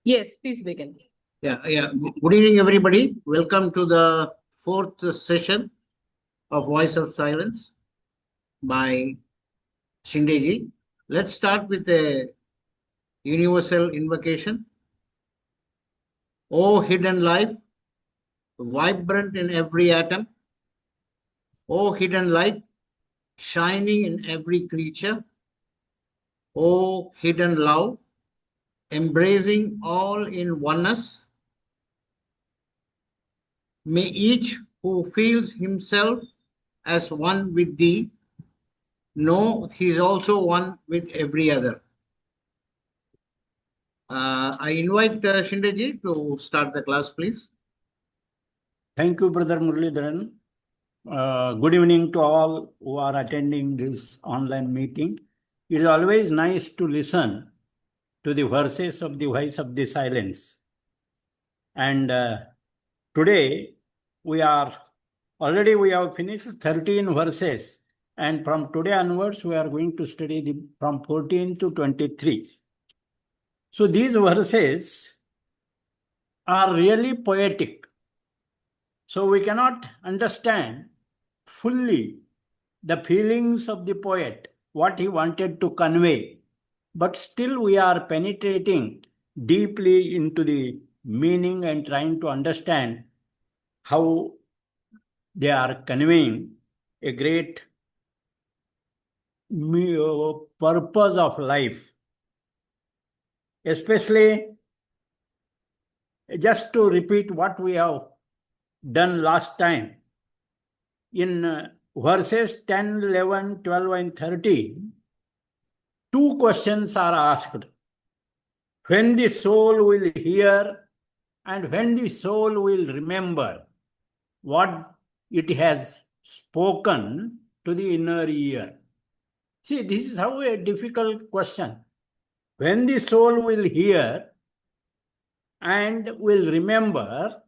Yes, please begin. Yeah. Good evening, everybody. Welcome to the fourth session of Voice of Silence by Shindeji. Let's start with a universal invocation. O hidden life, vibrant in every atom. O hidden light, shining in every creature. O hidden love, embracing all in oneness. May each who feels himself as one with thee know he is also one with every other. I invite Shindeji to start the class, please. Thank you, Brother Muralidharan. Good evening to all who are attending this online meeting. It is always nice to listen to the verses of the Voice of the Silence. And today we have finished 13 verses. And from today onwards, we are going to study from 14 to 23. So these verses are really poetic. So we cannot understand fully the feelings of the poet, what he wanted to convey. But still we are penetrating deeply into the meaning and trying to understand how they are conveying a great purpose of life. Especially, just to repeat what we have done last time, in verses 10, 11, 12 and 13, two questions are asked. When the soul will hear and when the soul will remember what it has spoken to the inner ear. See, this is how a difficult question. When the soul will hear and will remember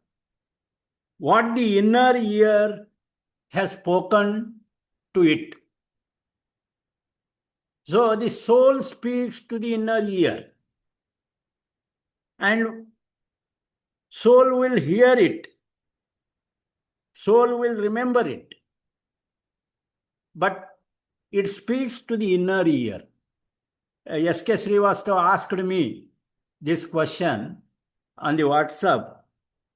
what the inner ear has spoken to it. So the soul speaks to the inner ear and soul will hear it. Soul will remember it. But it speaks to the inner ear. S.K. Srivastava asked me this question on the WhatsApp.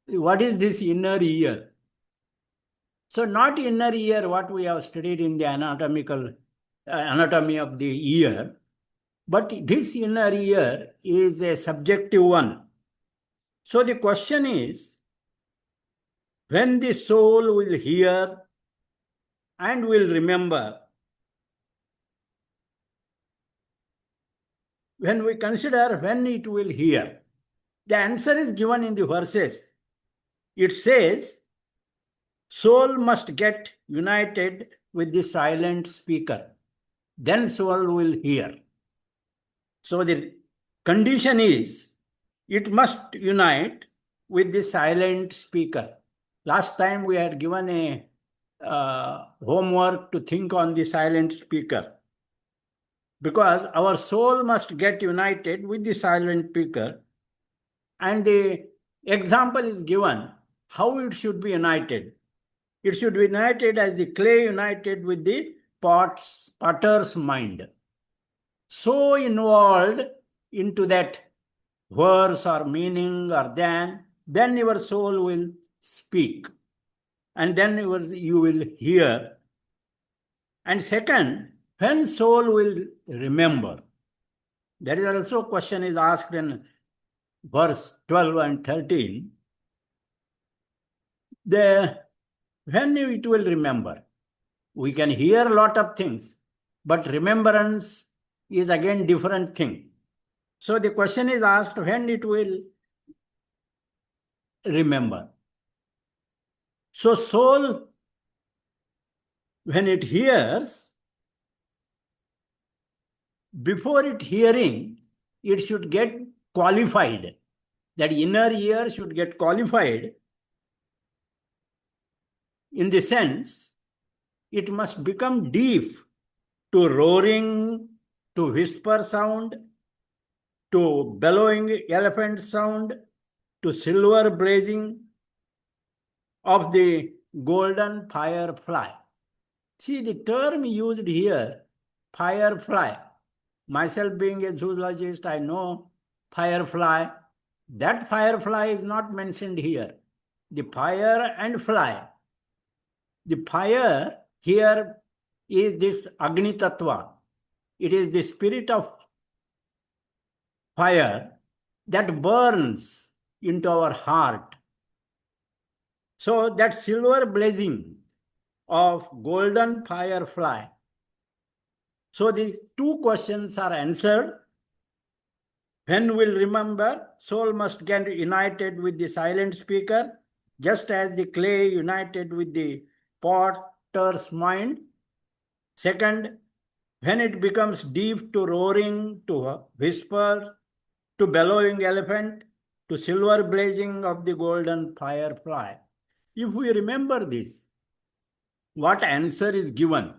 What is this inner ear? So not inner ear, what we have studied in the anatomy of the ear, but this inner ear is a subjective one. So the question is, when the soul will hear and will remember, when we consider when it will hear, the answer is given in the verses. It says, soul must get united with the silent speaker. Then soul will hear. So the condition is, it must unite with the silent speaker. Last time we had given a homework to think on the silent speaker. Because our soul must get united with the silent speaker. And the example is given how it should be united. It should be united as the clay united with the potter's mind. So involved into that verse or meaning or then your soul will speak. And then you will hear. And second, when soul will remember. There is also a question is asked in verse 12 and 13. When it will remember. We can hear a lot of things, but remembrance is again different thing. So the question is asked when it will remember. So soul, when it hears, before it hearing, it should get qualified. That inner ear should get qualified in the sense it must become deaf to roaring, to whisper sound, to bellowing elephant sound, to silver blazing of the golden firefly. See, the term used here, firefly. Myself being a zoologist, I know firefly. That firefly is not mentioned here. The fire and fly. The fire here is this Agni Tattva. It is the spirit of fire that burns into our heart. So that silver blazing of golden firefly. So the two questions are answered. When will remember, soul must get united with the silent speaker, just as the clay united with the potter's mind. Second, when it becomes deep to roaring, to whisper, to bellowing elephant, to silver blazing of the golden firefly. If we remember this, what answer is given?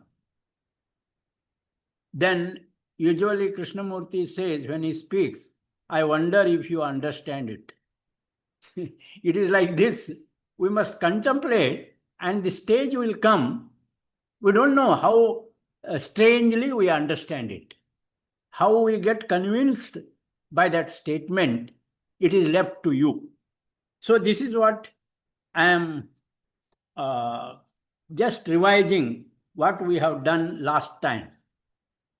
Then usually Krishnamurti says when he speaks, I wonder if you understand it. It is like this. We must contemplate and the stage will come. We don't know how strangely we understand it. How we get convinced by that statement, it is left to you. So this is what I am just revising what we have done last time.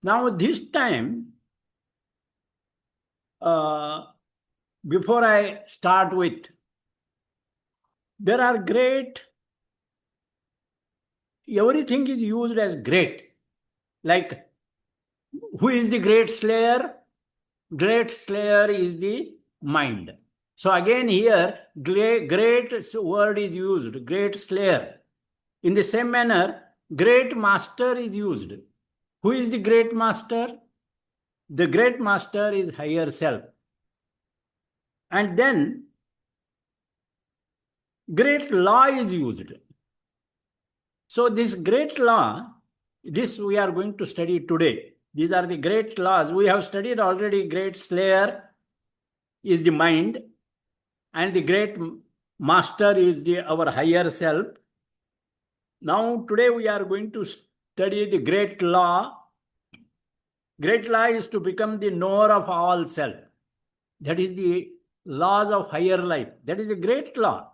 Now this time, before I start with, there are great, everything is used as great. Like, who is the great slayer? Great slayer is the mind. So again here, great word is used, great slayer. In the same manner, great master is used. Who is the great master? The great master is higher self. And then great law is used. So this great law, this we are going to study today. These are the great laws. We have studied already. Great slayer is the mind, and the great master is our higher self. Now today we are going to study the great law. Great law is to become the knower of all self. That is the laws of higher life. That is a great law.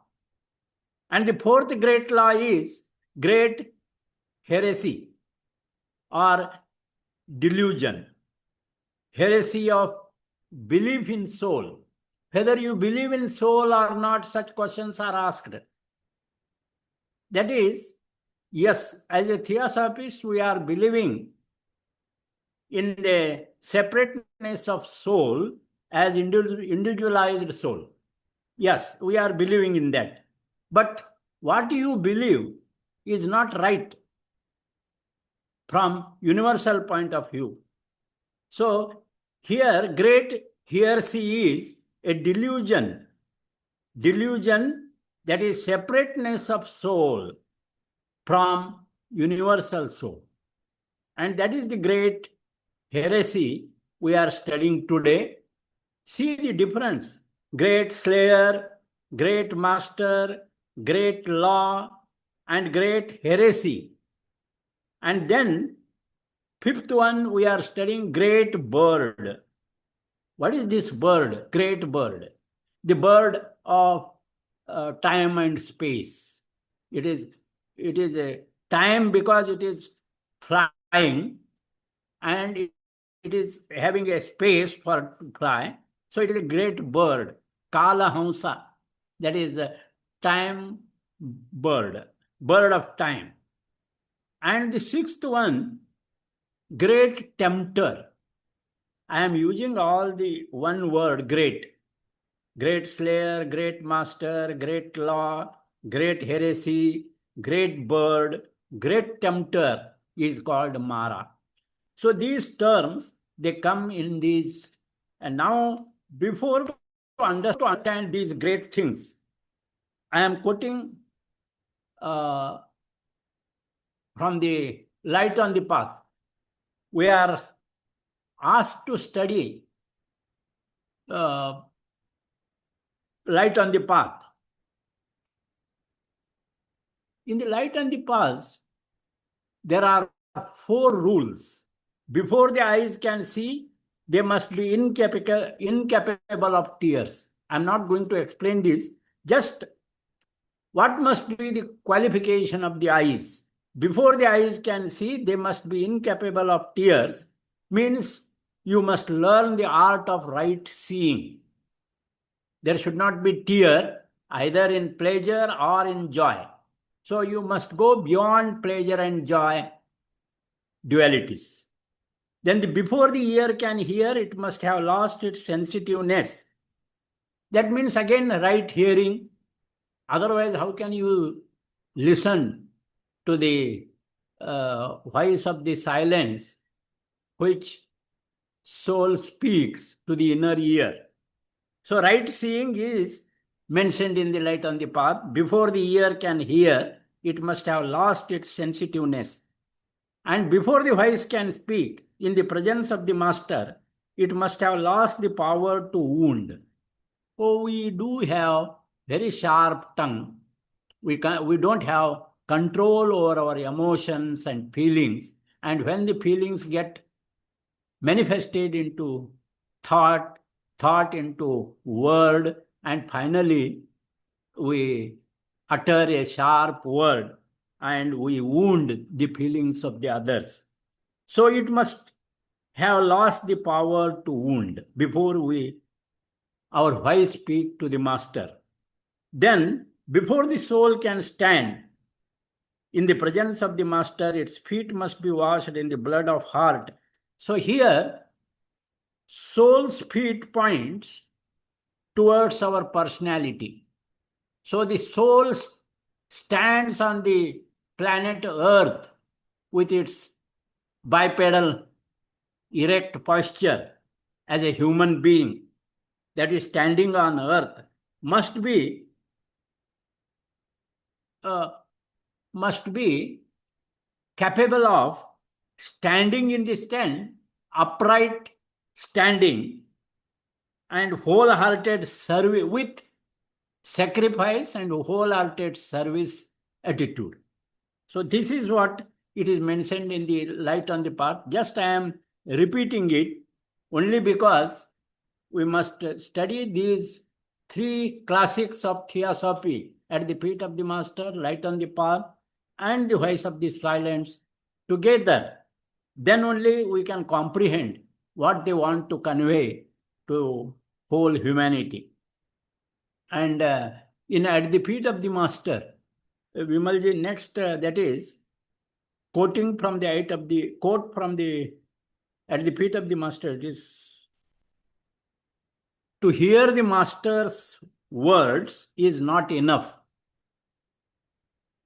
And the fourth great law is great heresy or delusion. Heresy of belief in soul. Whether you believe in soul or not, such questions are asked. That is, yes, as a Theosophist, we are believing in the separateness of soul as individualized soul. Yes, we are believing in that. But what you believe is not right from universal point of view. So here, great heresy is a delusion. Delusion, that is separateness of soul from universal soul. And that is the great heresy we are studying today. See the difference. Great slayer, great master, great law, and great heresy. And then fifth one, we are studying great bird. What is this bird? Great bird. The bird of time and space. It is a time because it is flying, and it is having a space for to fly. So it is a great bird. Kalahamsa. That is a time bird. Bird of time. And the sixth one, great tempter. I am using all the one word, great. Great slayer, great master, great law, great heresy, great bird, great tempter is called Mara. So these terms, they come in these. And now, before to understand these great things, I am quoting from the Light on the Path. We are asked to study light on the path. In the light on the path, there are 4 rules. Before the eyes can see, they must be incapable of tears. I'm not going to explain this. Just what must be the qualification of the eyes? Before the eyes can see, they must be incapable of tears. Means you must learn the art of right seeing. There should not be tear either in pleasure or in joy. So you must go beyond pleasure and joy dualities. Then before the ear can hear, it must have lost its sensitiveness. That means again right hearing. Otherwise, how can you listen to the voice of the silence which soul speaks to the inner ear? So right seeing is mentioned in the light on the path. Before the ear can hear, it must have lost its sensitiveness. And before the voice can speak, in the presence of the master, it must have lost the power to wound. Oh, we do have very sharp tongue. We don't have control over our emotions and feelings. And when the feelings get manifested into thought into word, and finally we utter a sharp word and we wound the feelings of the others. So it must have lost the power to wound before our voice speak to the master. Then, before the soul can stand in the presence of the master, its feet must be washed in the blood of heart. So here, soul's feet points towards our personality. So the soul stands on the planet Earth with its bipedal erect posture as a human being that is standing on Earth must be capable of standing in the stand, upright standing, and wholehearted service with sacrifice and wholehearted service attitude. So this is what it is mentioned in the light on the path. Just I am repeating it only because we must study these 3 classics of Theosophy at the feet of the master, light on the path, and the voice of the silence together. Then only we can comprehend what they want to convey to whole humanity. And at the feet of the master, Vimalji, next that is quoting from the at the feet of the master. It is to hear the master's words is not enough.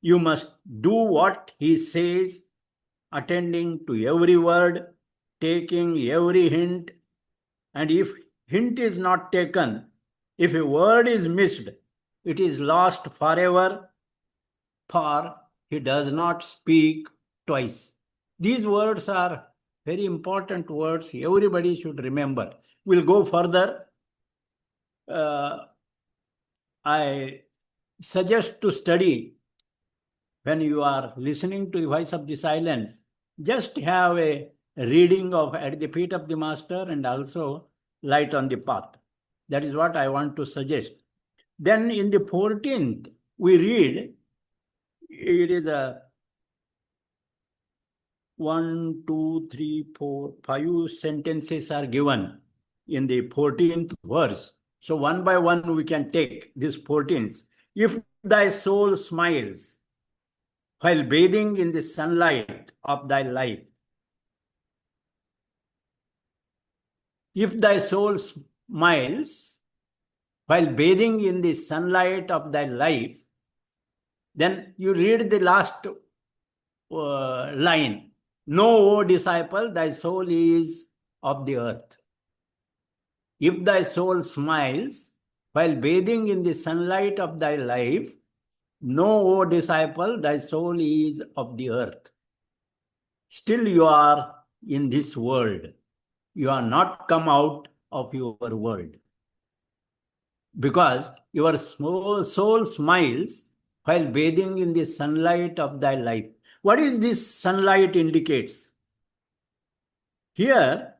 You must do what he says, attending to every word, taking every hint, and if hint is not taken, if a word is missed, it is lost forever, for he does not speak twice. These words are very important words. Everybody should remember. We'll go further. I suggest to study when you are listening to the voice of the silence. Just have a reading of at the feet of the master and also light on the path. That is what I want to suggest. Then in the 14th, we read, it is a 1, 2, 3, 4, 5 sentences are given in the 14th verse. So one by one we can take this 14th. If thy soul smiles while bathing in the sunlight of thy life, if thy soul smiles while bathing in the sunlight of thy life, then you read the last line. Know, O disciple, thy soul is of the earth. If thy soul smiles while bathing in the sunlight of thy life, know, O disciple, thy soul is of the earth. Still you are in this world. You are not come out of your world. because your soul smiles while bathing in the sunlight of thy life. What is this sunlight indicates? Here,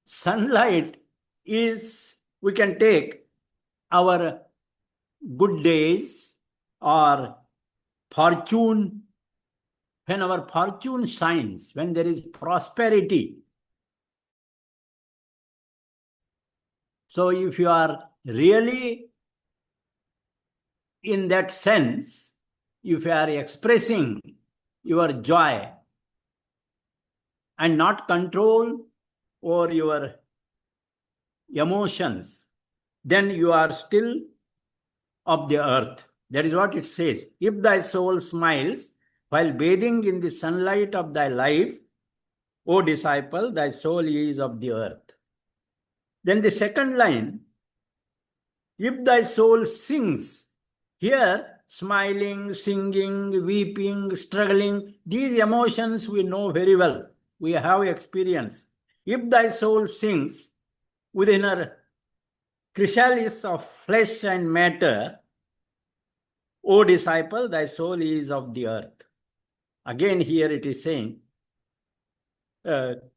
sunlight is, we can take our good days or fortune. When our fortune shines, when there is prosperity. So if you are really in that sense, if you are expressing your joy and not control over your emotions, then you are still of the earth. That is what it says. If thy soul smiles while bathing in the sunlight of thy life, O disciple, thy soul is of the earth. Then the second line, if thy soul sings, here smiling, singing, weeping, struggling, these emotions we know very well. We have experience. If thy soul sings within her chrysalis of flesh and matter, O disciple, thy soul is of the earth. Again, here it is saying,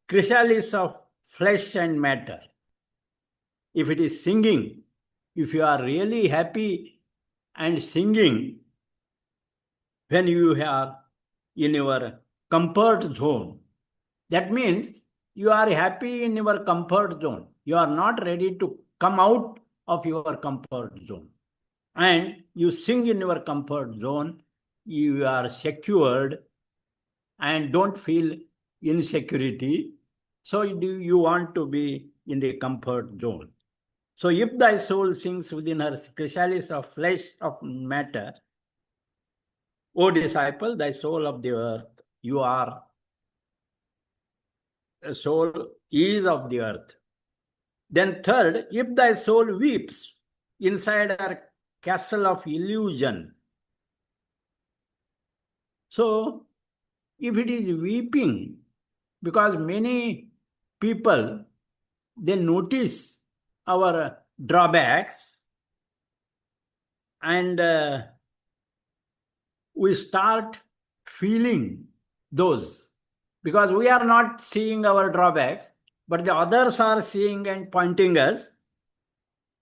chrysalis of flesh and matter. If it is singing, if you are really happy and singing when you are in your comfort zone, that means you are happy in your comfort zone. You are not ready to come out of your comfort zone. And you sing in your comfort zone, you are secured and don't feel insecurity. So you want to be in the comfort zone. So if thy soul sings within her chrysalis of flesh of matter, O disciple, thy soul of the earth, you are, a soul is of the earth. Then third, if thy soul weeps inside her castle of illusion. So if it is weeping, because many people, they notice our drawbacks and we start feeling those, because we are not seeing our drawbacks, but the others are seeing and pointing us,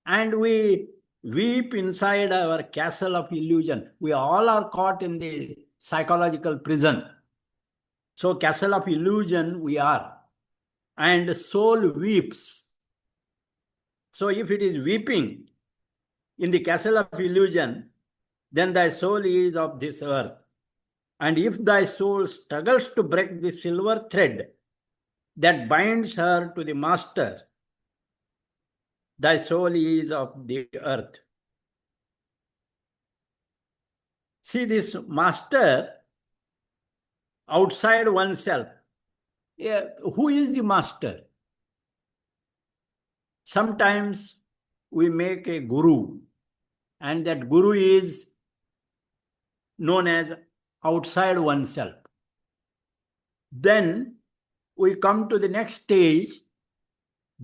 and we weep inside our castle of illusion. We all are caught in the psychological prison. So castle of illusion we are, and soul weeps. So if it is weeping in the castle of illusion, then thy soul is of this earth. And if thy soul struggles to break the silver thread that binds her to the master, thy soul is of the earth. See, this master outside oneself. Yeah, who is the master? Sometimes we make a guru, and that guru is known as outside oneself. Then we come to the next stage,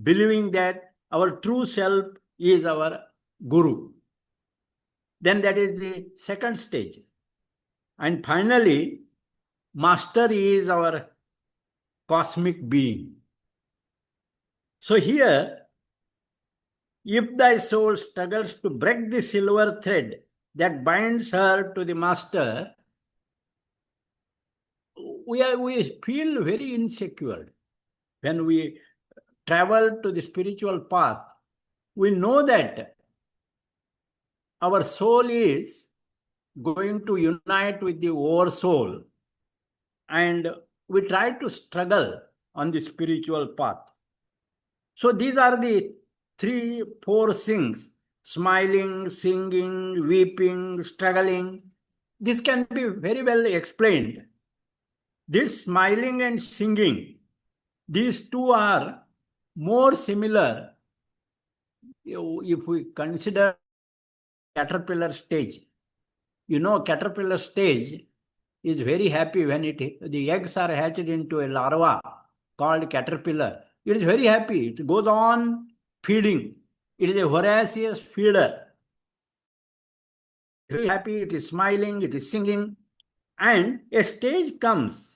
believing that our true self is our guru. Then that is the second stage. And finally, master is our cosmic being. So here, if thy soul struggles to break the silver thread that binds her to the master, we feel very insecure. When we travel to the spiritual path, we know that our soul is going to unite with the oversoul, and we try to struggle on the spiritual path. So these are the 3-4 things: smiling, singing, weeping, struggling. This can be very well explained. This smiling and singing, these two are more similar if we consider caterpillar stage. You know, caterpillar stage is very happy when the eggs are hatched into a larva called caterpillar. It is very happy. It goes on feeding. It is a voracious feeder. It is happy, it is smiling, it is singing, and a stage comes.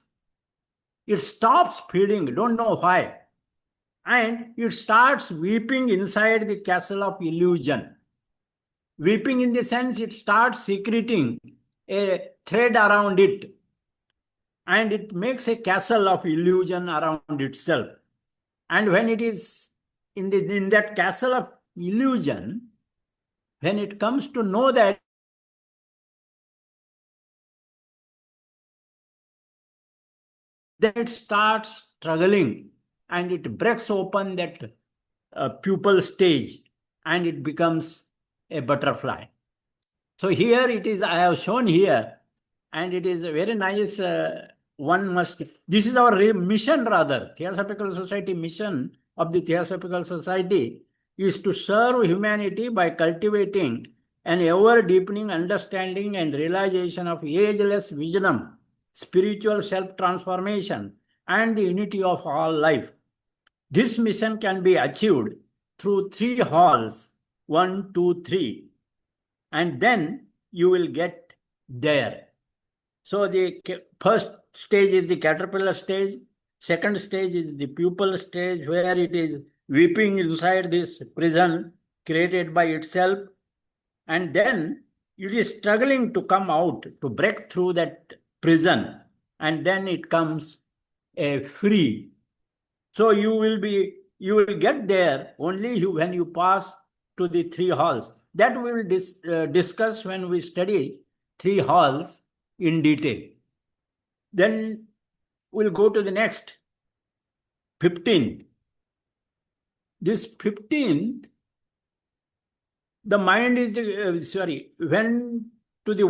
It stops feeding, don't know why. And it starts weeping inside the castle of illusion. Weeping in the sense it starts secreting a thread around it, and it makes a castle of illusion around itself. And when it is in that castle of illusion, when it comes to know that, then it starts struggling and it breaks open that pupal stage and it becomes a butterfly. So here it is, I have shown here, and it is a very nice, this is our mission rather, Theosophical Society mission of the Theosophical Society is to serve humanity by cultivating an ever-deepening understanding and realization of ageless wisdom, spiritual self-transformation, and the unity of all life. This mission can be achieved through 3 halls, 1, 2, 3, and then you will get there. So the first stage is the caterpillar stage, second stage is the pupal stage, where it is weeping inside this prison created by itself, and then it is struggling to come out, to break through that prison, and then it comes free. So you will get there only when you pass to the 3 halls. That we will discuss when we study 3 halls in detail. Then we'll go to the next, 15th. This 15th, the mind is, when to the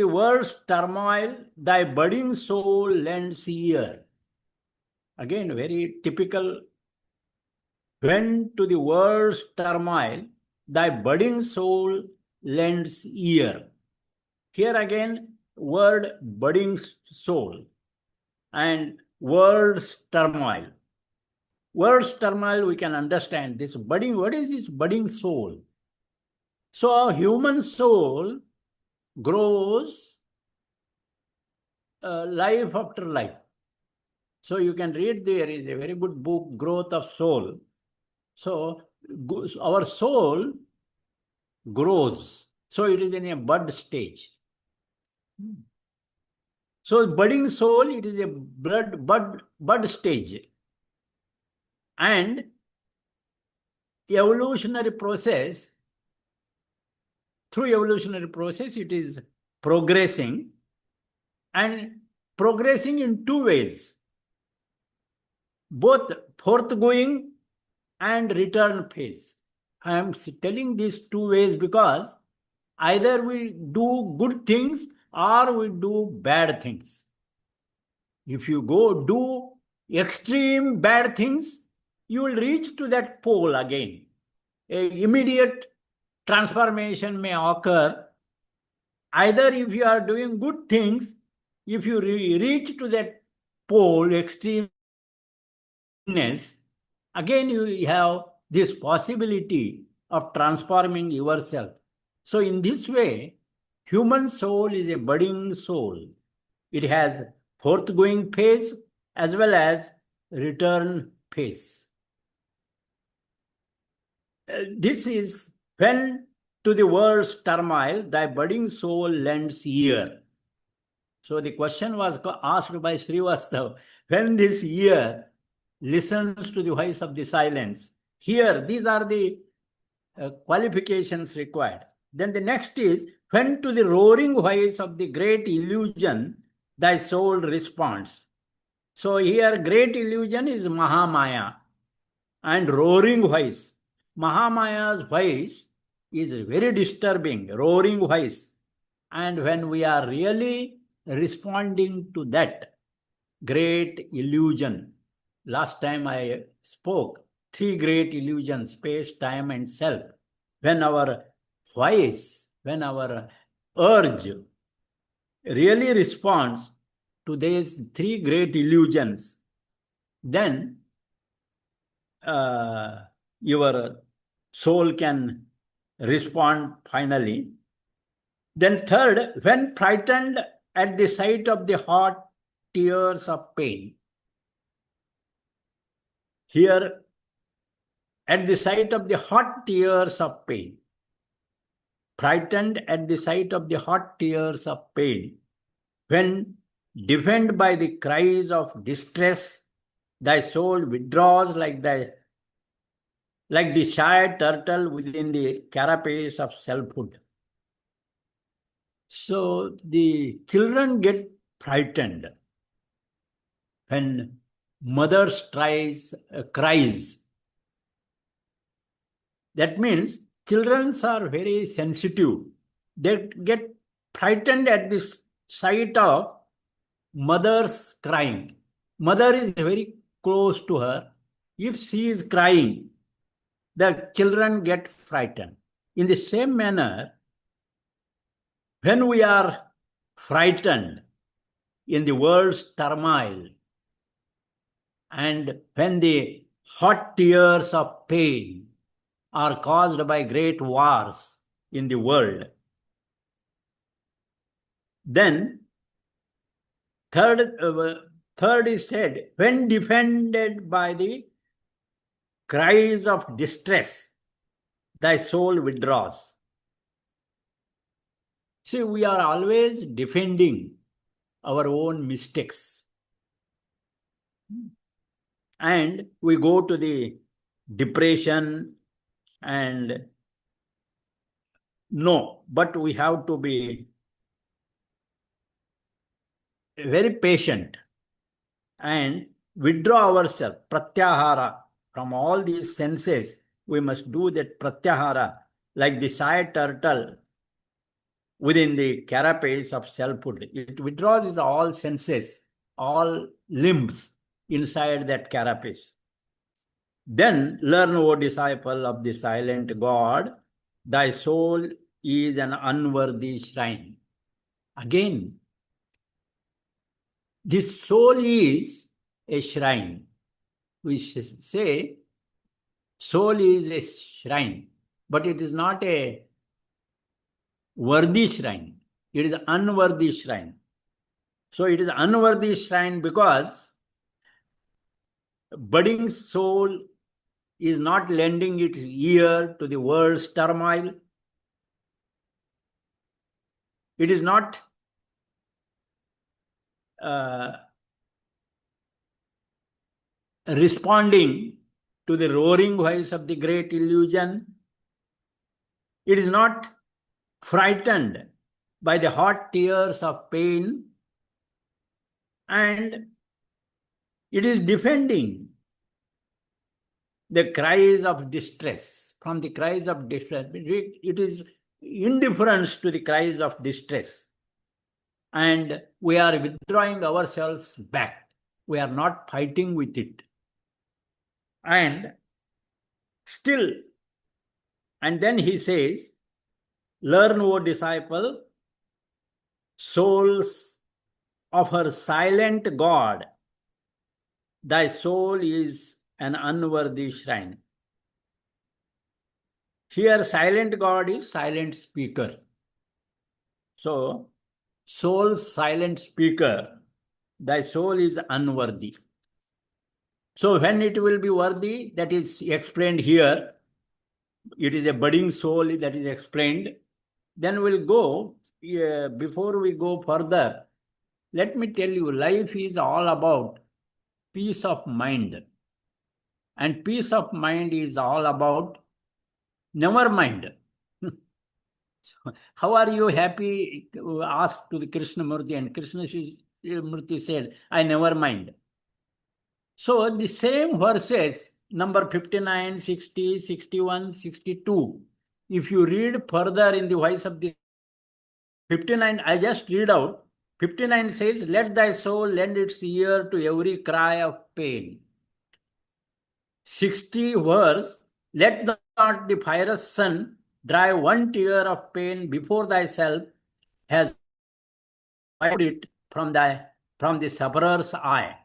world's turmoil, thy budding soul lends ear. Again, very typical. When to the world's turmoil, thy budding soul lends ear. Here again, word budding soul and world's turmoil. World's turmoil, we can understand this budding. What is this budding soul? So a human soul grows life after life. So you can read, there is a very good book, Growth of Soul. So our soul grows. So it is in a bud stage. So budding soul, it is a bud stage. And evolutionary process, through evolutionary process, it is progressing, and progressing in 2 ways, both forthgoing and return phase. I am telling these 2 ways because either we do good things or we do bad things. If you go do extreme bad things, you will reach to that pole again. An immediate transformation may occur. Either if you are doing good things, if you reach to that pole, extremeness, again you have this possibility of transforming yourself. So in this way, human soul is a budding soul. It has forthgoing phase as well as return phase. This is when to the world's turmoil, thy budding soul lends ear. So the question was asked by Srivastava, when this ear listens to the voice of the silence. Here, these are the qualifications required. Then the next is, when to the roaring voice of the great illusion, thy soul responds. So here, great illusion is Mahamaya and roaring voice. Mahamaya's voice is very disturbing, roaring voice. And when we are really responding to that great illusion, last time I spoke, 3 great illusions, space, time, and self. When our voice, when our urge really responds to these 3 great illusions, then your soul can respond finally. Then third, when frightened at the sight of the hot tears of pain. Here, at the sight of the hot tears of pain. Frightened at the sight of the hot tears of pain. When deafened by the cries of distress, thy soul withdraws like the shy turtle within the carapace of selfhood. So the children get frightened when mother's cries. That means children are very sensitive. They get frightened at the sight of mother's crying. Mother is very close to her. If she is crying, the children get frightened. In the same manner, when we are frightened in the world's turmoil, and when the hot tears of pain are caused by great wars in the world, then third is said, when defended by the cries of distress, thy soul withdraws. See, we are always defending our own mistakes. And we go to the depression and no, but we have to be very patient and withdraw ourselves, pratyahara, from all these senses. We must do that pratyahara, like the shy turtle within the carapace of selfhood. It withdraws all senses, all limbs inside that carapace. Then learn, O disciple of the silent God, thy soul is an unworthy shrine. Again, this soul is a shrine. We say soul is a shrine, but it is not a worthy shrine. It is an unworthy shrine. So it is an unworthy shrine because budding soul is not lending its ear to the world's turmoil. It is not responding to the roaring voice of the great illusion. It is not frightened by the hot tears of pain, and it is defending the cries of distress. From the cries of distress, it is indifference to the cries of distress, and we are withdrawing ourselves back. We are not fighting with it. And still, and then he says, learn, O disciple, souls of her silent God, thy soul is an unworthy shrine. Here, silent God is silent speaker. So, soul's silent speaker, thy soul is unworthy. So, when it will be worthy, that is explained here. It is a budding soul that is explained. Then we'll go, before we go further, let me tell you, life is all about peace of mind. And peace of mind is all about never mind. How are you happy? Asked to the Krishnamurti, and Krishnamurti said, I never mind. So the same verses, number 59, 60, 61, 62, if you read further in the voice of the 59, I just read out. 59 says, let thy soul lend its ear to every cry of pain. 60 verse, let not the fierce sun dry one tear of pain before thyself has wiped it from the sufferer's eye.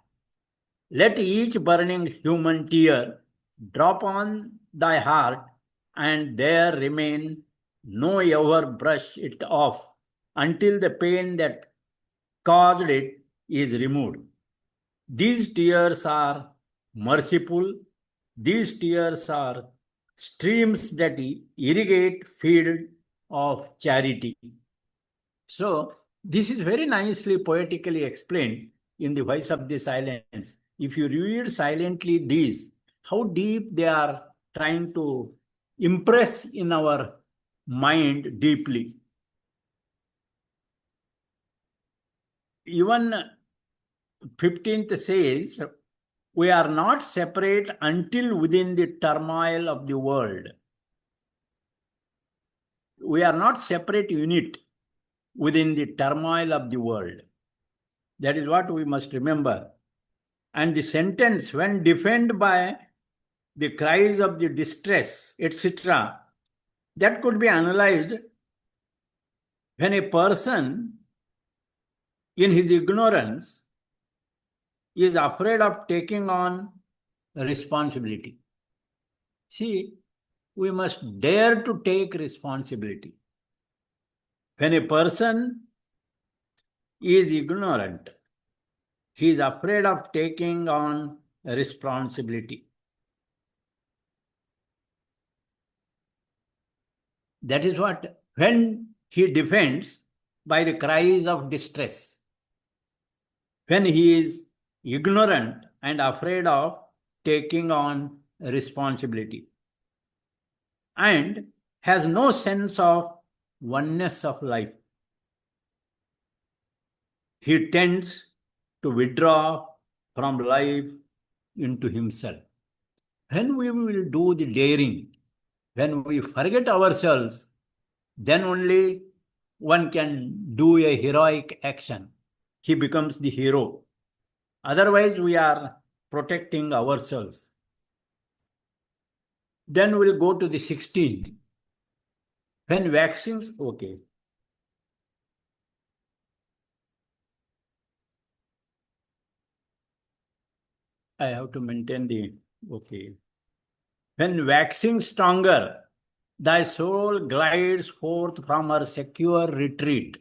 Let each burning human tear drop on thy heart, and there remain, no ever brush it off until the pain that caused it is removed. These tears are merciful. These tears are streams that irrigate field of charity. So this is very nicely poetically explained in the Voice of the Silence. If you read silently these, how deep they are trying to impress in our mind deeply. Even 15th says, we are not separate until within the turmoil of the world. We are not separate unit within the turmoil of the world. That is what we must remember. And the sentence, when defined by the cries of the distress, etc., that could be analyzed when a person in his ignorance is afraid of taking on responsibility. See, we must dare to take responsibility. When a person is ignorant, he is afraid of taking on responsibility. That is what, when he defends by the cries of distress, when he is ignorant and afraid of taking on responsibility, and has no sense of oneness of life, he tends to withdraw from life into himself. When we will do the daring, when we forget ourselves, then only one can do a heroic action. He becomes the hero. Otherwise, we are protecting ourselves. Then we'll go to the 16th. When vaccines, okay. I have to maintain the, okay. When waxing stronger, thy soul glides forth from her secure retreat,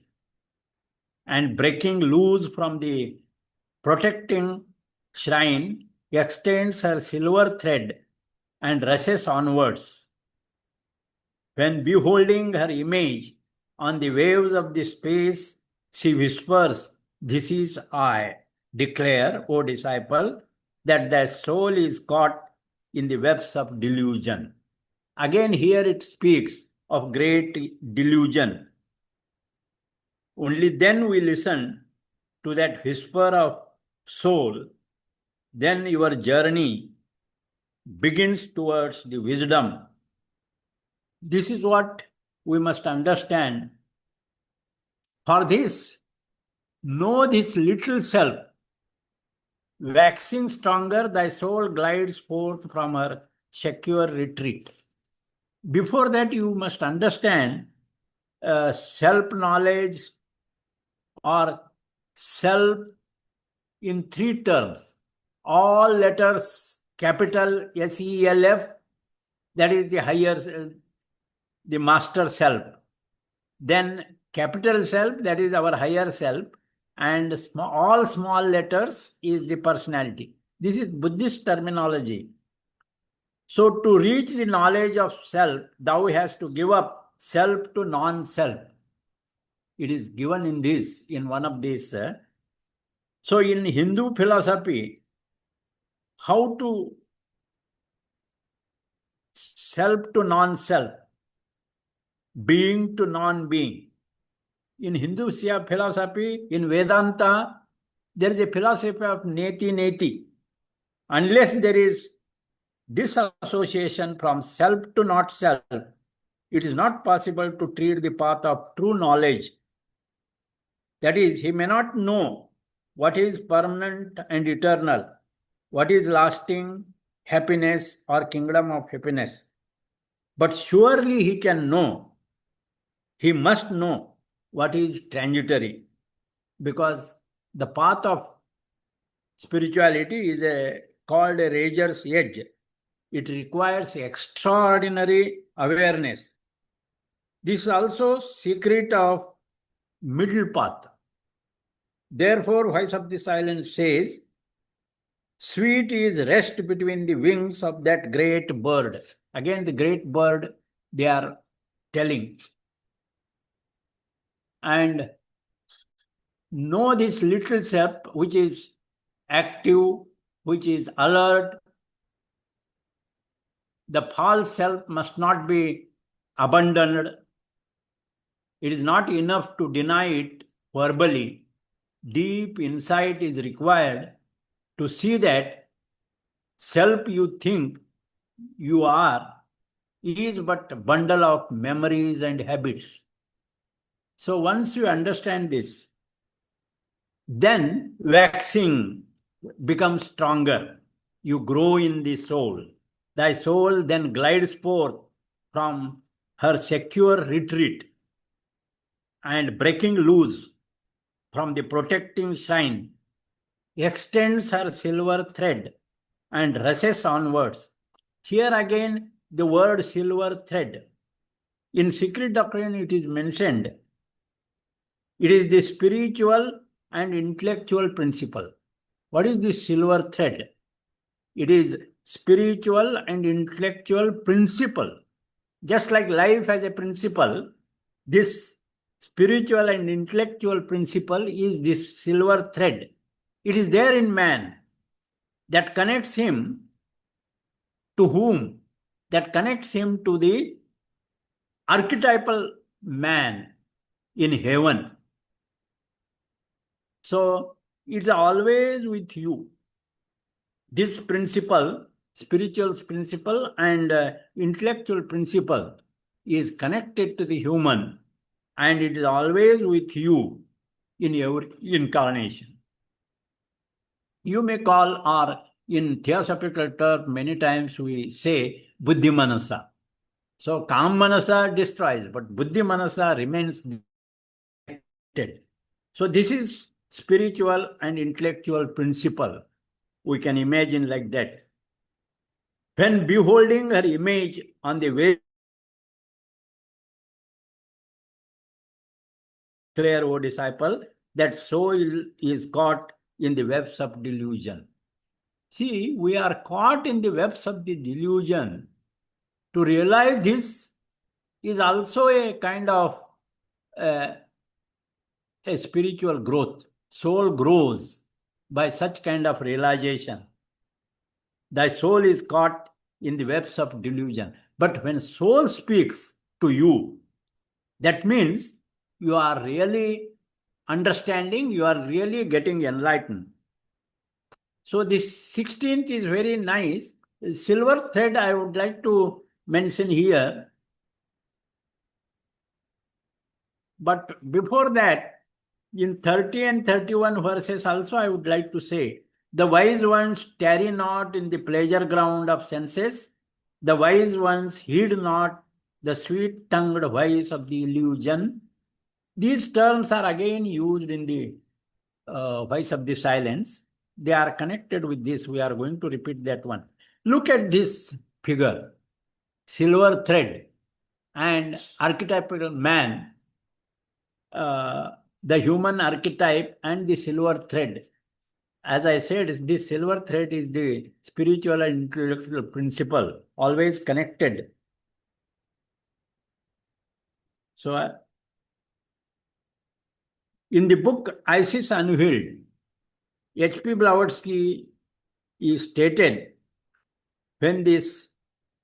and breaking loose from the protecting shrine, extends her silver thread and rushes onwards. When beholding her image on the waves of the space, she whispers, "This is I." Declare, O disciple, that thy soul is caught in the webs of delusion. Again, here it speaks of great delusion. Only then we listen to that whisper of soul. Then your journey begins towards the wisdom. This is what we must understand. For this, know this little self. Waxing stronger, thy soul glides forth from her secure retreat. Before that, you must understand self-knowledge or self in three terms. All letters, capital SELF, that is the higher, the master self. Then capital self, that is our higher self. And all small letters is the personality. This is Buddhist terminology. So to reach the knowledge of self, thou hast to give up self to non-self. It is given in this, in one of these. So in Hindu philosophy, how to self to non-self, being to non-being. In Hindu philosophy, in Vedanta, there is a philosophy of neti neti. Unless there is disassociation from self to not self, it is not possible to treat the path of true knowledge. That is, he may not know what is permanent and eternal, what is lasting happiness or kingdom of happiness. But surely he can know, he must know what is transitory, because the path of spirituality is called a razor's edge. It requires extraordinary awareness. This is also secret of middle path. Therefore, Voice of the Silence says, sweet is rest between the wings of that great bird. Again, the great bird they are telling. And know this little self which is active, which is alert. The false self must not be abandoned. It is not enough to deny it verbally. Deep insight is required to see that self you think you are is but a bundle of memories and habits. So once you understand this, then waxing becomes stronger. You grow in the soul. Thy soul then glides forth from her secure retreat and breaking loose from the protecting shine, extends her silver thread and rushes onwards. Here again, the word silver thread. In secret doctrine, it is mentioned. It is the spiritual and intellectual principle. What is this silver thread? It is spiritual and intellectual principle. Just like life has a principle, this spiritual and intellectual principle is this silver thread. It is there in man that connects him to whom? That connects him to the archetypal man in heaven. So it's always with you. This principle, spiritual principle and intellectual principle is connected to the human, and it is always with you in every incarnation. You may call, or in theosophical term, many times we say buddhi manasa. So kam manasa destroys, but buddhi manasa remains connected. So this is spiritual and intellectual principle. We can imagine like that. When beholding her image on the way, clear, O disciple, that soul is caught in the webs of delusion. See, we are caught in the webs of the delusion. To realize this is also a kind of a spiritual growth. Soul grows by such kind of realization. Thy soul is caught in the webs of delusion. But when soul speaks to you, that means you are really understanding, you are really getting enlightened. So this 16th is very nice. Silver thread I would like to mention here. But before that, in 30 and 31 verses also I would like to say, the wise ones tarry not in the pleasure ground of senses. The wise ones heed not the sweet-tongued voice of the illusion. These terms are again used in the Voice of the Silence. They are connected with this. We are going to repeat that one. Look at this figure. Silver thread and archetypal man. The human archetype and the silver thread. As I said, this silver thread is the spiritual and intellectual principle, always connected. So, in the book Isis Unveiled, HP Blavatsky is stated when this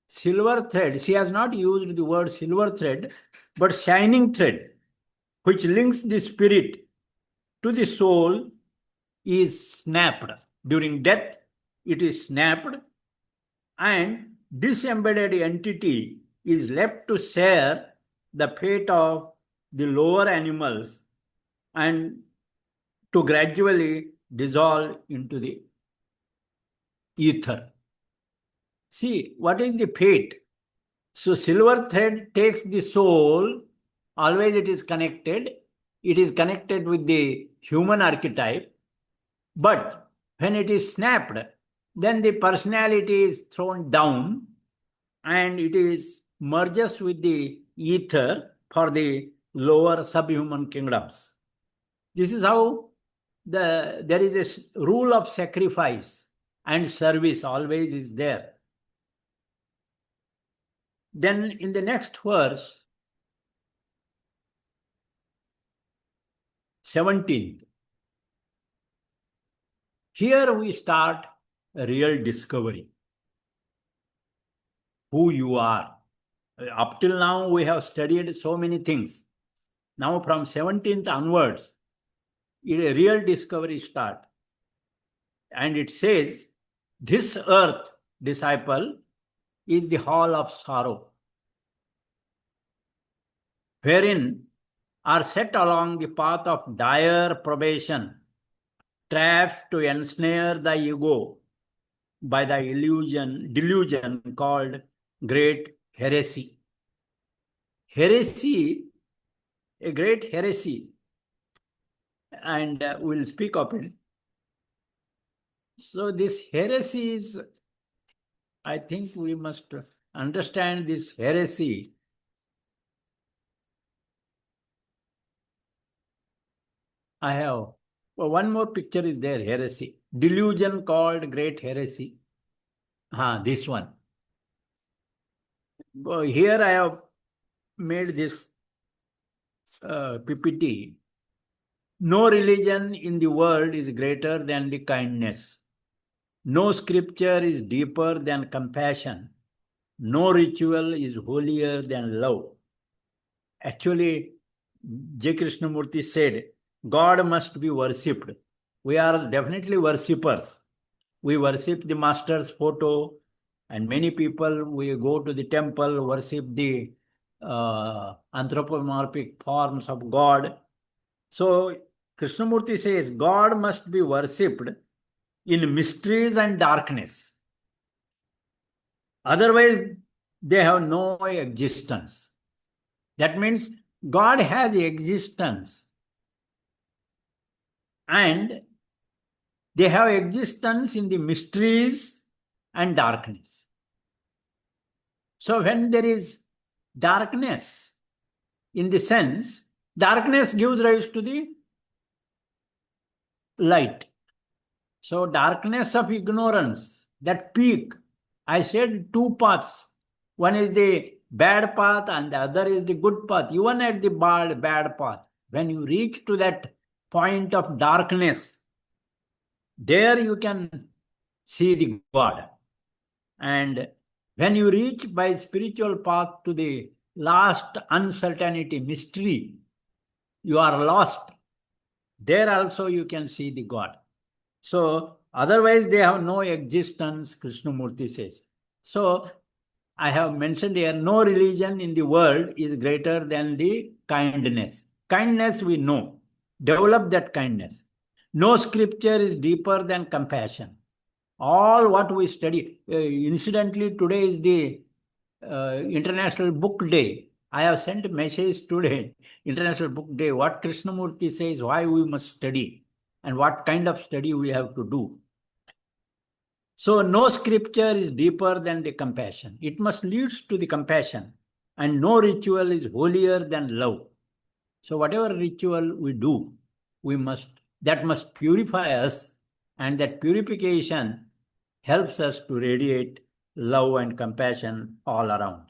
silver thread, she has not used the word silver thread, but shining thread, which links the spirit to the soul, is snapped. During death, it is snapped, and disembedded entity is left to share the fate of the lower animals and to gradually dissolve into the ether. See, what is the fate? So silver thread takes the soul, always it is connected. It is connected with the human archetype. But when it is snapped, then the personality is thrown down and it is merges with the ether for the lower subhuman kingdoms. This is how there is a rule of sacrifice and service always is there. Then in the next verse, 17th, here we start a real discovery. Who you are. Up till now, we have studied so many things. Now from 17th onwards, a real discovery start. And it says, this earth, disciple, is the hall of sorrow, wherein are set along the path of dire probation, traps to ensnare the ego by the delusion called great heresy. Heresy, a great heresy, and we'll speak of it. So this heresy is, I think we must understand this heresy. I have one more picture is there, heresy. Delusion called great heresy. This one. Here I have made this PPT. No religion in the world is greater than the kindness. No scripture is deeper than compassion. No ritual is holier than love. Actually, J. Krishnamurti said, God must be worshipped. We are definitely worshippers. We worship the master's photo, and many people, we go to the temple, worship the anthropomorphic forms of God. So, Krishnamurti says, God must be worshipped in mysteries and darkness. Otherwise, they have no existence. That means God has existence. And they have existence in the mysteries and darkness. So when there is darkness, in the sense, darkness gives rise to the light. So darkness of ignorance, that peak, I said two paths. One is the bad path and the other is the good path. Even at the bad path, when you reach to that point of darkness, there you can see the God. And when you reach by spiritual path to the last uncertainty, mystery, you are lost. There also you can see the God. So otherwise they have no existence, Krishnamurti says. So I have mentioned here, no religion in the world is greater than the kindness. Kindness we know. Develop that kindness. No scripture is deeper than compassion. All what we study. Incidentally, today is the International Book Day. I have sent a message today, International Book Day, what Krishnamurti says, why we must study and what kind of study we have to do. So no scripture is deeper than the compassion. It must lead to the compassion. And no ritual is holier than love. So whatever ritual we do, that must purify us, and that purification helps us to radiate love and compassion all around.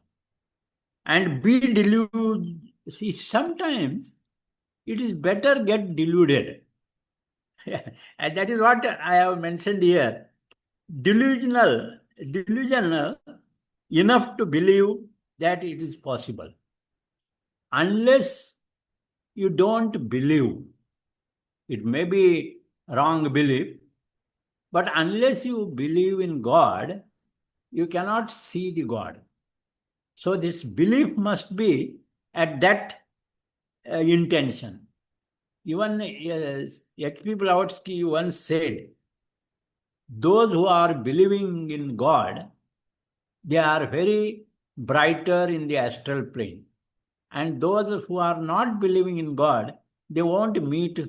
And be deluded. See, sometimes it is better get deluded. And that is what I have mentioned here. Delusional enough to believe that it is possible. Unless you don't believe, it may be wrong belief, but unless you believe in God, you cannot see the God. So this belief must be at that intention. Even HP Blavatsky once said, those who are believing in God, they are very brighter in the astral plane. And those who are not believing in God, they won't meet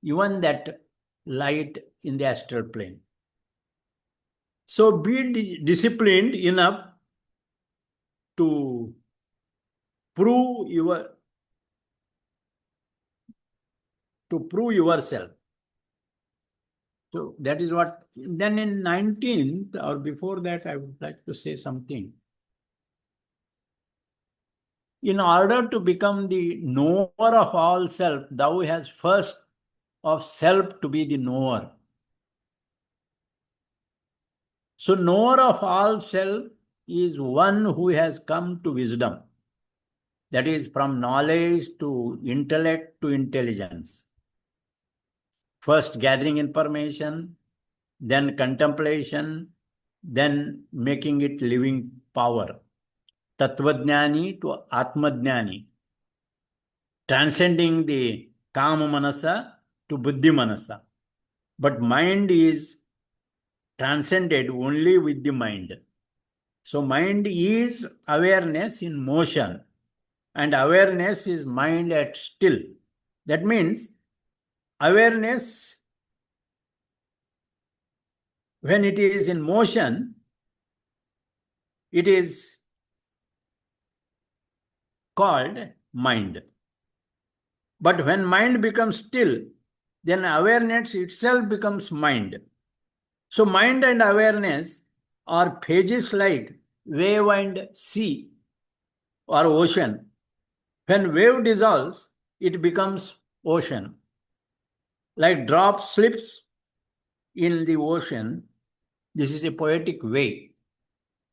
even that light in the astral plane. So be disciplined enough to prove yourself. So that is what. Then in 19th or before that, I would like to say something. In order to become the knower of all self, thou hast first of self to be the knower. So knower of all self is one who has come to wisdom. That is from knowledge to intellect to intelligence. First gathering information, then contemplation, then making it living power. Tattvajnani to Atmajnani. Transcending the Kama Manasa to Buddhi Manasa. But mind is transcended only with the mind. So mind is awareness in motion, and awareness is mind at still. That means awareness, when it is in motion, it is called mind. But when mind becomes still, then awareness itself becomes mind. So mind and awareness are phases like wave and sea or ocean. When wave dissolves, it becomes ocean. Like drop slips in the ocean, this is a poetic way.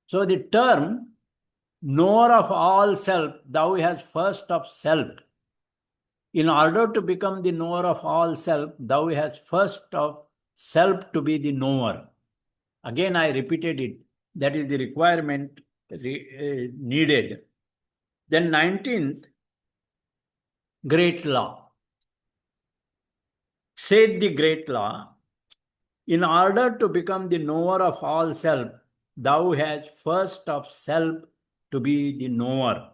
So the term knower of all self, thou hast first of self. In order to become the knower of all self, thou hast first of self to be the knower. Again, I repeated it. That is the requirement needed. Then 19th, great law. Said the great law, in order to become the knower of all self, thou hast first of self to be the knower.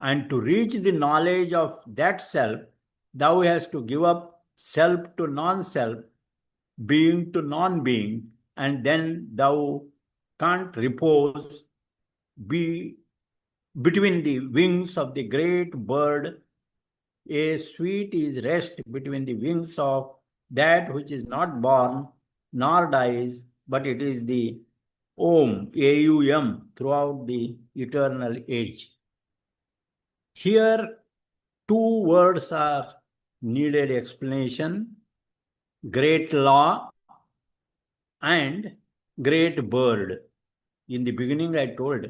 And to reach the knowledge of that self, thou hast to give up self to non-self, being to non-being, and then thou can't repose be between the wings of the great bird. A sweet is rest between the wings of that which is not born nor dies, but it is the Om, AUM, throughout the eternal age. Here, two words are needed explanation: great law and great bird. In the beginning, I told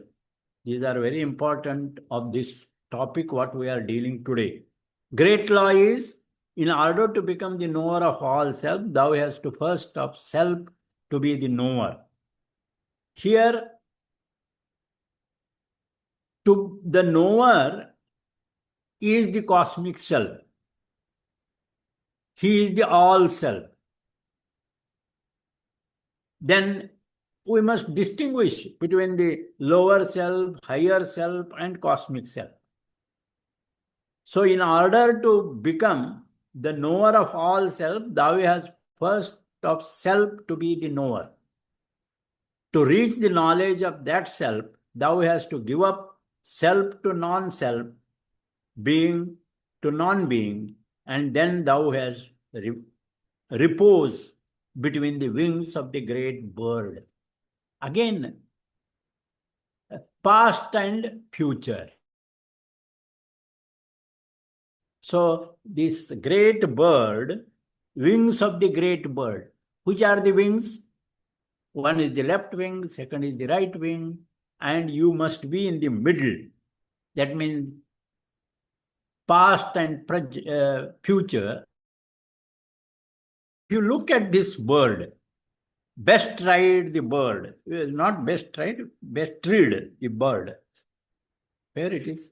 these are very important of this topic, what we are dealing today. Great law is, in order to become the knower of all self, thou hast to first of self to be the knower. Here, to the knower is the cosmic self. He is the all self. Then we must distinguish between the lower self, higher self, and cosmic self. So in order to become the knower of all self, thou hast first of self to be the knower. To reach the knowledge of that self, thou hast to give up self to non-self, being to non-being, and then thou hast repose between the wings of the great bird. Again, past and future. So this great bird, wings of the great bird, which are the wings? One is the left wing, second is the right wing, and you must be in the middle. That means past and future. If you look at this bird, best ride the bird, not best ride, best read the bird. Where it is?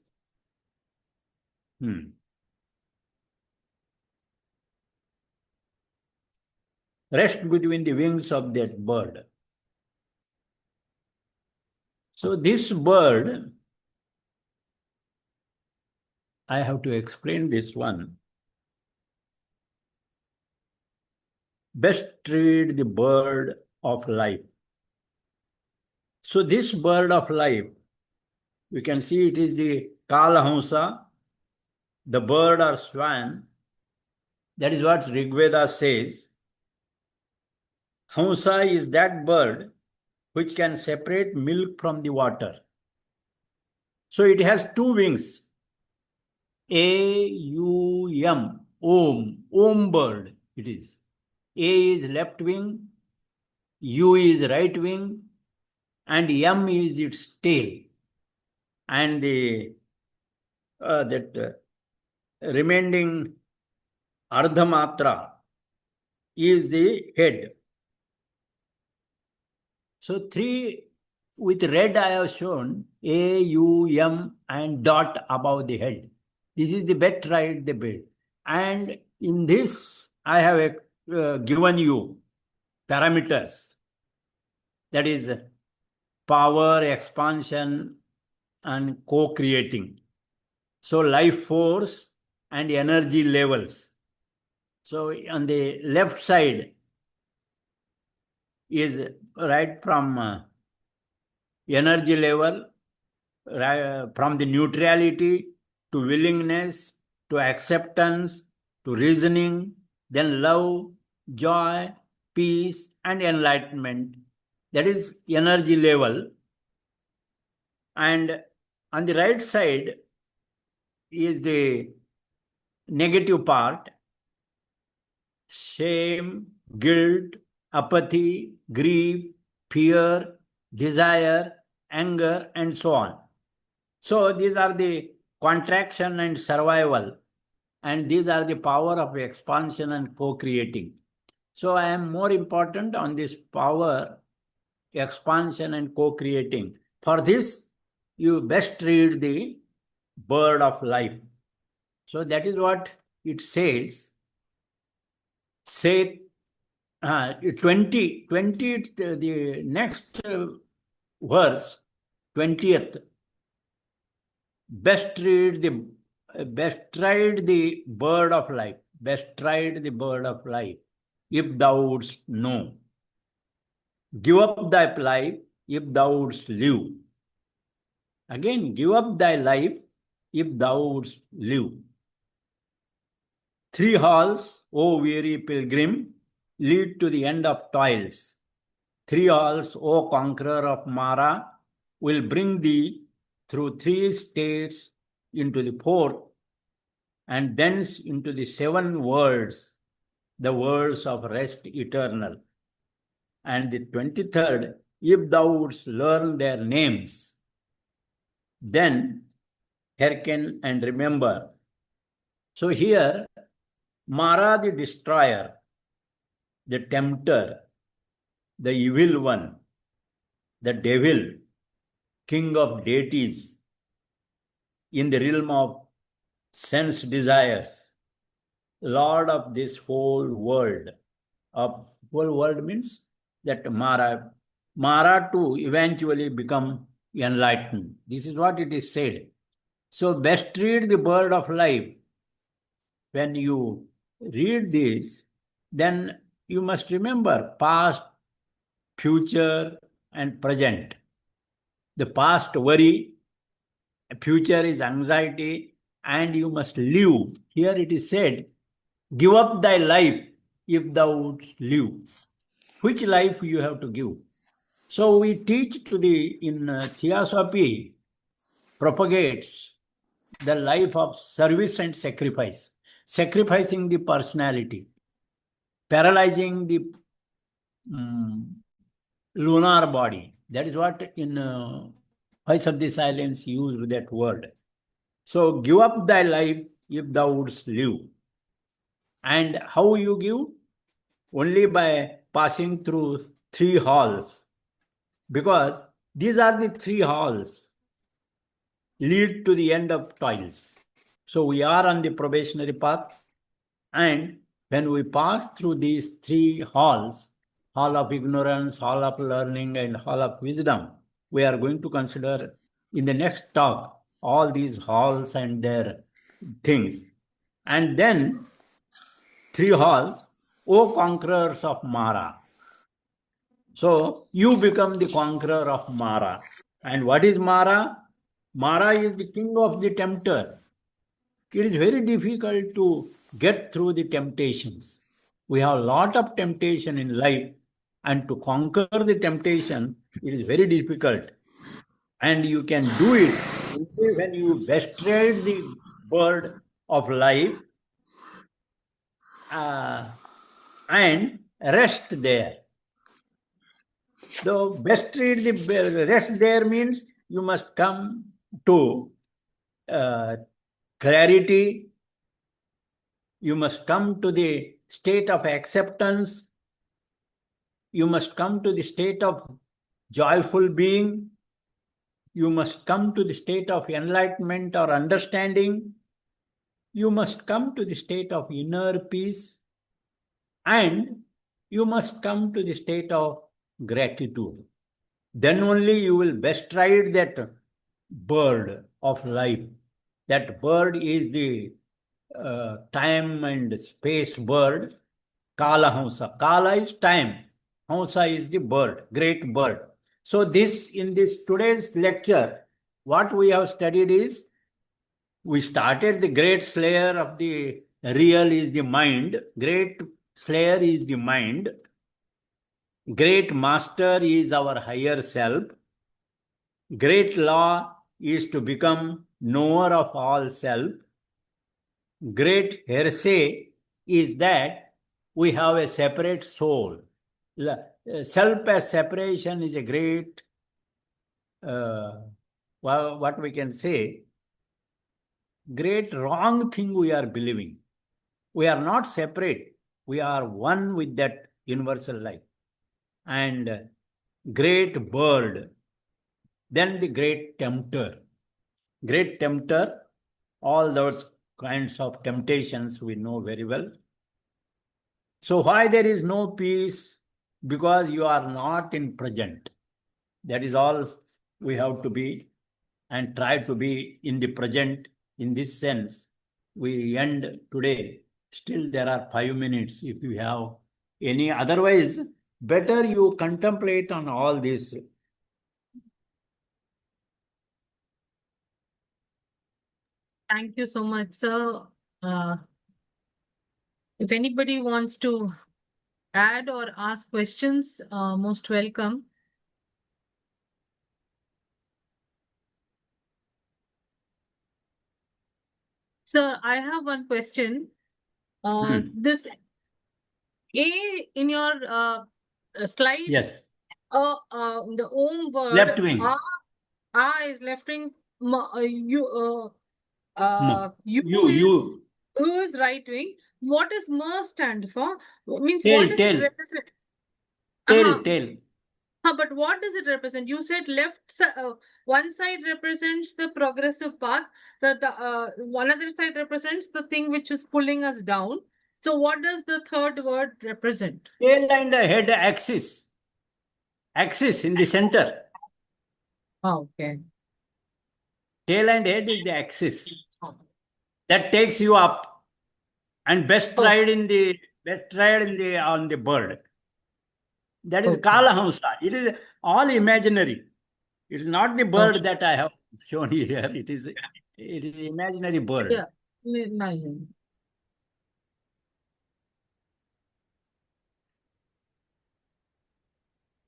Rest between the wings of that bird. So this bird, I have to explain this one. Best read the bird of life. So this bird of life, you can see it is the Kalahamsa, the bird or swan. That is what Rigveda says. Hamsa is that bird which can separate milk from the water. So it has two wings. A-U-M, Om bird it is. A is left wing, U is right wing, and M is its tail. And the remaining Ardhamatra is the head. So three with red I have shown A, U, M and dot above the head. This is the bet right the bed. And in this I have given you parameters. That is power, expansion and co-creating. So life force and energy levels. So on the left side is right from energy level, from the neutrality to willingness to acceptance to reasoning, then love, joy, peace and enlightenment. That is energy level. And on the right side is the negative part, shame, guilt, apathy, grief, fear, desire, anger, and so on. So these are the contraction and survival, and these are the power of expansion and co-creating. So I am more important on this power, expansion, and co-creating. For this, you best read the Bird of Life. So that is what it says. Say 20, the next verse, 20th. Bestride the bird of life. Bestride the bird of life, if thou wouldst know. Give up thy life, if thou wouldst live. Again, give up thy life, if thou wouldst live. 3 halls, O weary pilgrim, lead to the end of toils. 3 halls, O conqueror of Mara, will bring thee through 3 states into the 4th, and thence into the 7 worlds, the worlds of rest eternal. And the 23rd, if thou wouldst learn their names, then hearken and remember. So here, Mara the destroyer, the tempter, the evil one, the devil, king of deities, in the realm of sense desires, lord of this whole world. Of whole world means that Mara too eventually become enlightened. This is what it is said. So best read the bird of life. When you read this, then you must remember past, future, and present. The past worry, future is anxiety, and you must live. Here it is said, give up thy life if thou wouldst live. Which life you have to give? So we teach in Theosophy propagates the life of service and sacrifice, sacrificing the personality, paralyzing the lunar body. That is what in Voice of the Silence used that word. So give up thy life if thou wouldst live. And how you give? Only by passing through 3 halls. Because these are the 3 halls lead to the end of toils. So we are on the probationary path, and when we pass through these 3 halls, hall of ignorance, hall of learning, and hall of wisdom, we are going to consider in the next talk all these halls and their things. And then 3 halls, O conquerors of Mara. So you become the conqueror of Mara. And what is Mara? Mara is the king of the tempter. It is very difficult to get through the temptations. We have a lot of temptation in life, and to conquer the temptation, it is very difficult. And you can do it only when you bestride the bird of life and rest there. The bestride the rest there means you must come to uh, clarity. You must come to the state of acceptance. You must come to the state of joyful being. You must come to the state of enlightenment or understanding. You must come to the state of inner peace. And you must come to the state of gratitude. Then only you will bestride that bird of life. That bird is the time and space bird, Kala Hamsa. Kala is time, Hamsa is the bird, great bird. So this, in this today's lecture, what we have studied is, we started the great slayer of the real is the mind, great slayer is the mind, great master is our higher self, great law is to become knower of all self, great heresy is that we have a separate soul. Self as separation is a great, what we can say, great wrong thing we are believing. We are not separate. We are one with that universal life. And great bird, then the great tempter. Great tempter, all those kinds of temptations we know very well. So why there is no peace? Because you are not in present. That is all we have to be, and try to be in the present. In this sense, we end today. Still there are 5 minutes if you have any. Otherwise, better you contemplate on all this. Thank you so much, sir. If anybody wants to add or ask questions, most welcome. Sir, I have one question. This A in your slide, Yes, the Om word, left wing. A is left wing, you You. who is right wing. What is M stand for? Means Tail, what does tail. it represent? Tail. But what does it represent? You said one side represents the progressive path, one other side represents the thing which is pulling us down. So what does the third word represent? Tail and head axis. Axis in the center. Okay. Tail and head is the axis that takes you up, and bestride on the bird. That is Okay. Kala Hamsa. It is all imaginary. It is not the bird that I have shown here. It is imaginary bird. Yeah. Imagine.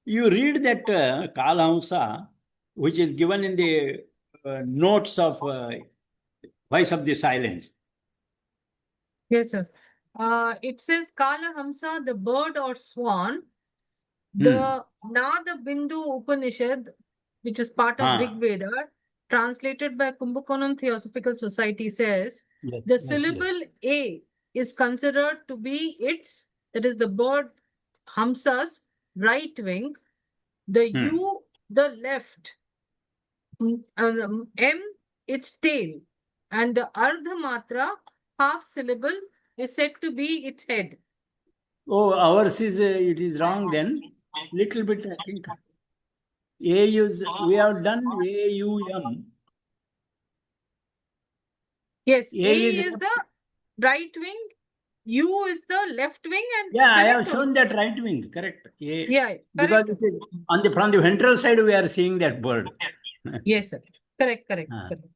You read that Kala Hamsa, which is given in the notes of Voice of the Silence. Yes, sir. It says Kala Hamsa, the bird or swan. The Nada Bindu Upanishad, which is part of Rig Veda, translated by Kumbhakonam Theosophical Society, says the syllable A is considered to be its, that is the bird Hamsa's right wing, the U, the left, M, its tail, and the Ardha Matra, half syllable, is said to be its head. Oh, ours is, it is wrong then. Little bit, I think. We have done AUM. Yes, A is the right wing, U is the left wing and Yeah, I have correct shown also. that right wing, correct. Yeah, Because correct. it is on the from the ventral side, we are seeing that bird. Yes, sir. Correct, correct, Ah. correct.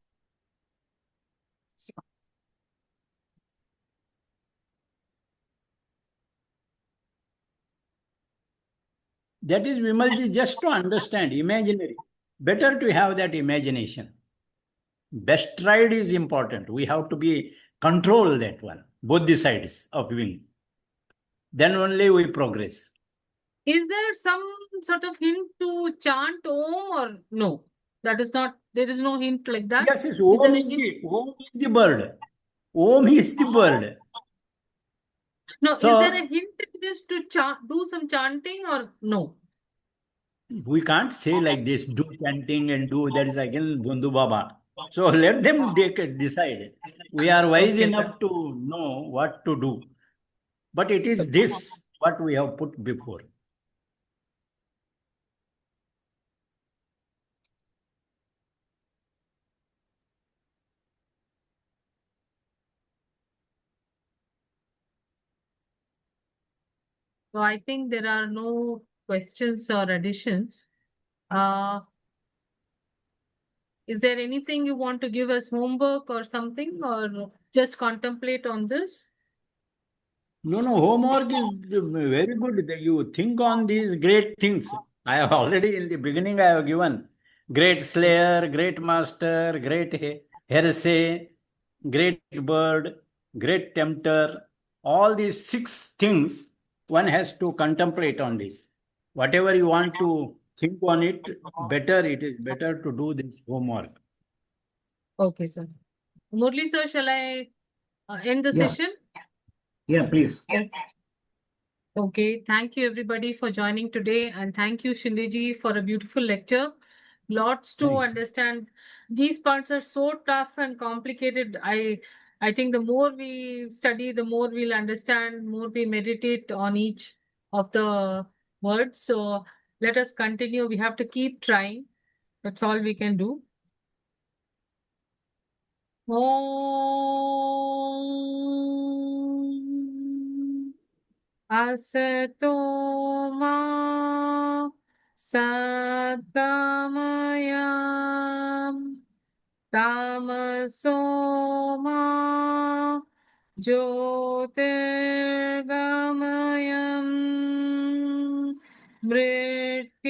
That is, Vimalji, just to understand, imaginary. Better to have that imagination. Best ride is important. We have to be control that one, both the sides of wing. Then only we progress. Is there some sort of hint to chant Om or no? That is not, there is no hint like that. Yes, yes. Is there Om a is hint? the bird. Om is the bird. No, is there a So hint in this to do some chanting or no? we can't say like this, do chanting and do that is again Bundu Baba. So let them decide. We are wise Okay, sir. enough to know what to do. But it is Okay. this what we have put before. So I think there are no questions or additions. Uh, is there anything you want to give us homework or something, or just contemplate on this? No, no, homework is very good. That you think on these great things. I have already in the beginning I have given great slayer, great master, great heresy, great bird, great tempter. All these 6 things one has to contemplate on this. Whatever you want to think on it, better it is better to do this homework. Okay, sir. Murli, sir, shall I end the Yeah, session? yeah, please. Okay, thank you everybody for joining today, and thank you Shindeji for a beautiful lecture. Lots to Thank you. understand. These parts are so tough and complicated. I think the more we study, the more we'll understand, more we meditate on each of the words. So let us continue. We have to keep trying. That's all we can do. Om Asato ma Sadgamaya Tamaso ma Jyotirgamaya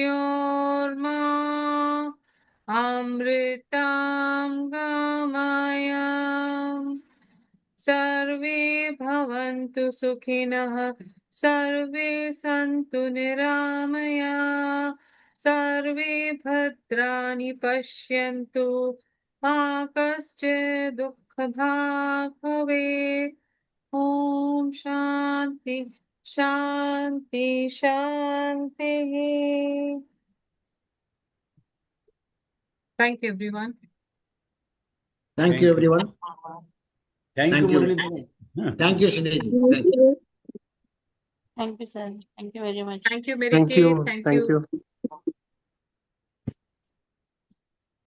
Mrityorma Amritam Gamaya Sarve bhavantu sukhinah सर्वे सन्तु निरामया सर्वे भद्राणि पश्यन्तु मा कश्चित् दुःखभाग् भवेत् ॐ शान्ति शान्ति शान्तिः Thank you everyone. Thank you, everyone. Thank you, Thank you. Murali. Thank you, Shineji. Thank you. Thank you, sir. Thank you very much. Thank you, Mary Thank Kate. you. Thank Thank you. you.